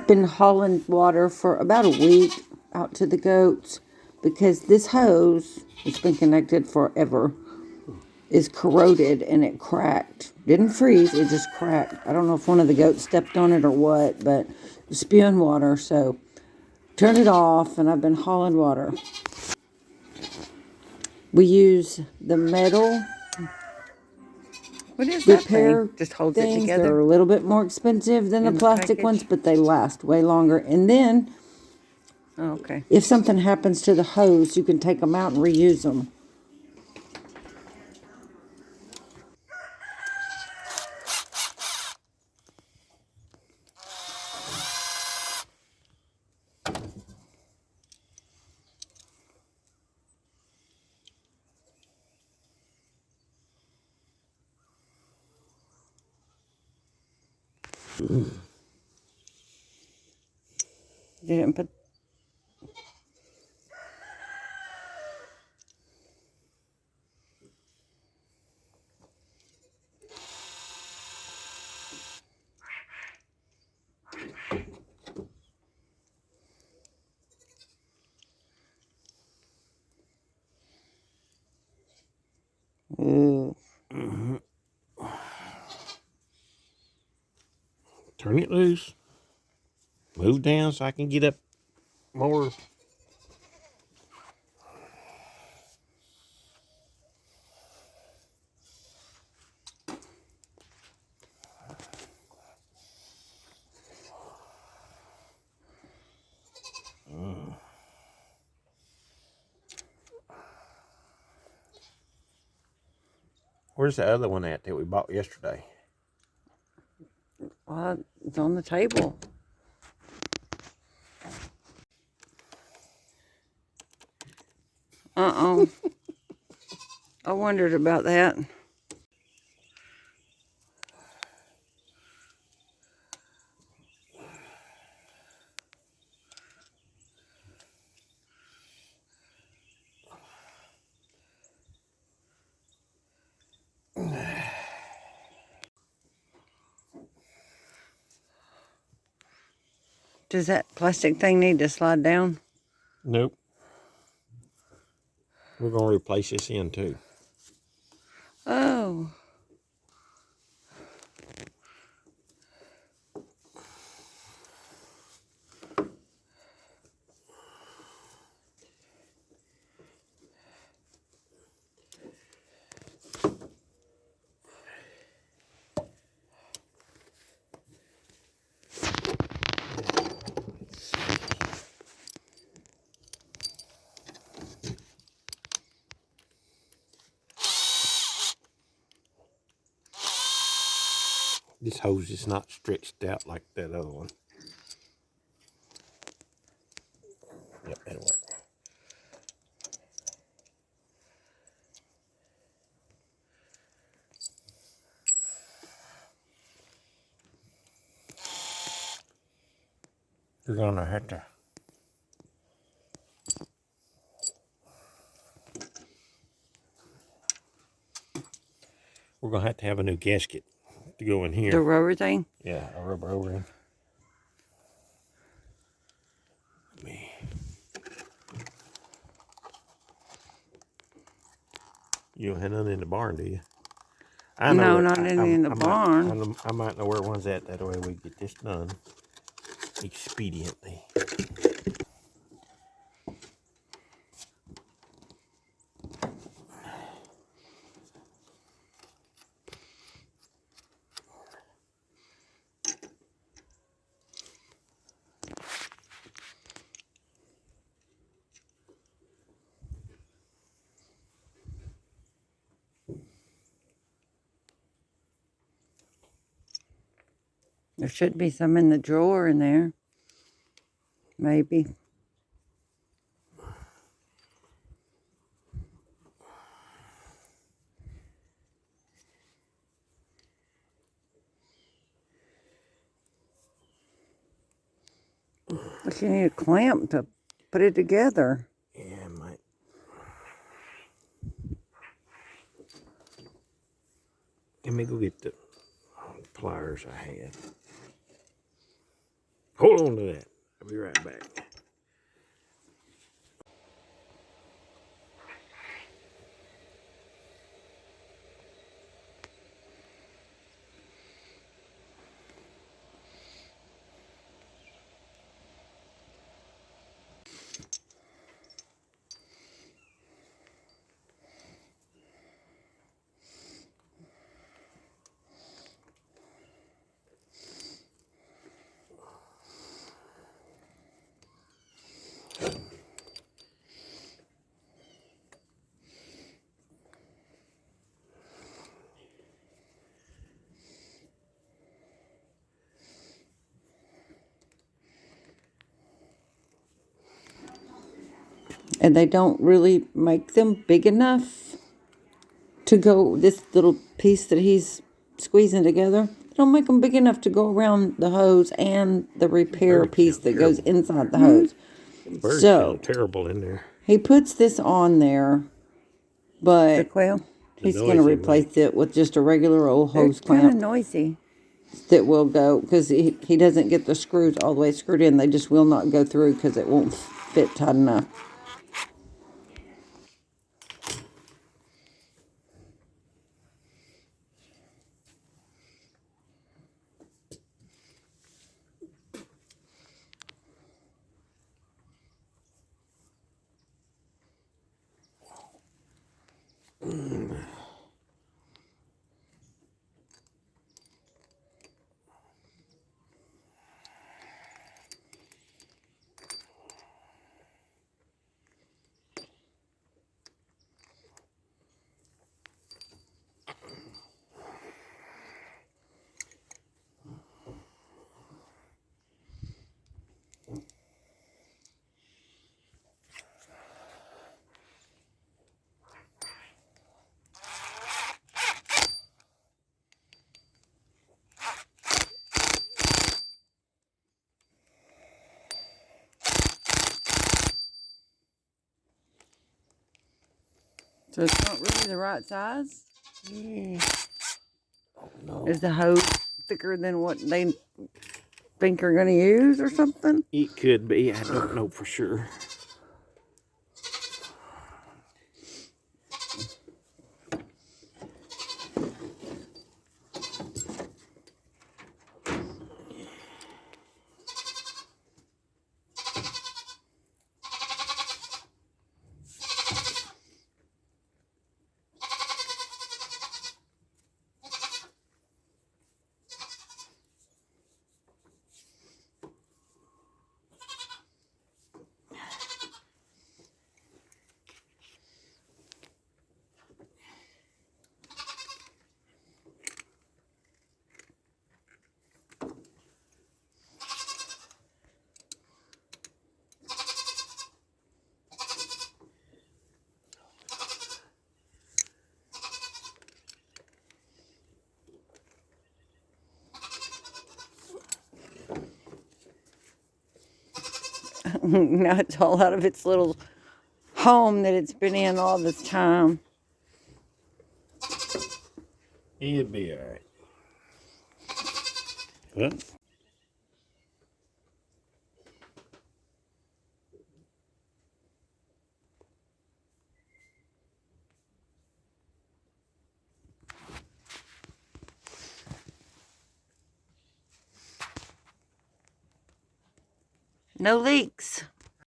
been hauling water for about a week out to the goats because this hose, it's been connected forever, is corroded and it cracked. Didn't freeze, it just cracked. I don't know if one of the goats stepped on it or what, but it's spewing water, so turned it off and I've been hauling water. We use the metal What is that repair thing? Just holds things. it together? They're a little bit more expensive than the plastic ones, but they last way longer. And then, oh, okay. If something happens to the hose, you can take them out and reuse them. Didn't put. Turn it loose. Move down so I can get up more. Where's the other one at that we bought yesterday? It's on the table. Uh-oh. I wondered about that. Does that plastic thing need to slide down? Nope. We're going to replace this end too. Oh. This hose is not stretched out like that other one. Yep, that'll work. You're gonna have to. We're gonna have a new gasket to go in here. The rubber thing? Yeah, a rubber O-ring. You don't have none in the barn, do you? No, not any in the barn. I might know where one's at. That way we get this done expediently. There should be some in the drawer in there. Maybe. But you need a clamp to put it together. Yeah, I might. Let me go get the pliers I had. Hold on to that. I'll be right back. And they don't really make them big enough to go, this little piece that he's squeezing together, they don't make them big enough to go around the hose and the repair Birds piece sound that goes terrible. inside the hose. Birds So sound terrible in there. he puts this on there, The but quail. The he's going to noise they replace make. it with just a regular old They're hose kind of clamp noisy. that will go, because he doesn't get the screws all the way screwed in. They just will not go through because it won't fit tight enough. So it's not really the right size? Oh no. Is the hose thicker than what they think are going to use or something? It could be. I don't know for sure. Now it's all out of its little home that it's been in all this time. It'd be all right. Well, No leaks.